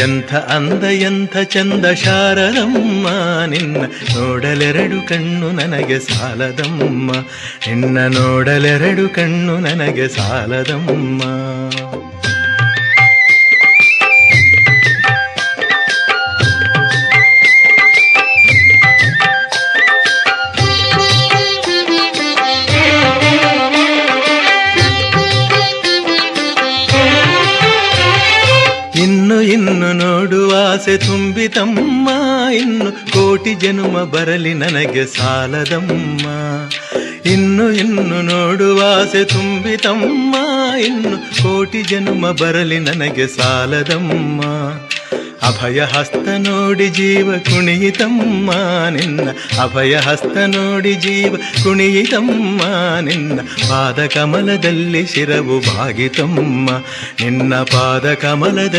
ಎಂಥ ಅಂದ ಎಂಥ ಚಂದ ಶಾರದಮ್ಮ, ನಿನ್ನ ನೋಡಲೆರಡು ಕಣ್ಣು ನನಗೆ ಸಾಲದಮ್ಮ, ನಿನ್ನ ನೋಡಲೆರಡು ಕಣ್ಣು ನನಗೆ ಸಾಲದಮ್ಮ. ಇನ್ನು ಇನ್ನು ನೋಡುವ ಆಸೆ ತುಂಬಿತಮ್ಮ, ಇನ್ನು ಕೋಟಿ ಜನುಮ ಬರಲಿ ನನಗೆ ಸಾಲದಮ್ಮ. ಇನ್ನು ಇನ್ನು ನೋಡುವ ಆಸೆ ತುಂಬಿತಮ್ಮ, ಇನ್ನು ಕೋಟಿ ಜನುಮ ಬರಲಿ ನನಗೆ ಸಾಲದಮ್ಮ. ಅಭಯ ಹಸ್ತ ನೋಡಿ ಜೀವ ಕುಣಿಯಿತಮ್ಮ, ನಿನ್ನ ಅಭಯ ಹಸ್ತ ನೋಡಿ ಜೀವ ಕುಣಿಯಿತಮ್ಮ, ನಿನ್ನ ಪಾದ ಕಮಲದಲ್ಲಿ ಶಿರವು ಬಾಗಿತಮ್ಮ, ನಿನ್ನ ಪಾದ ಕಮಲದಲ್ಲಿ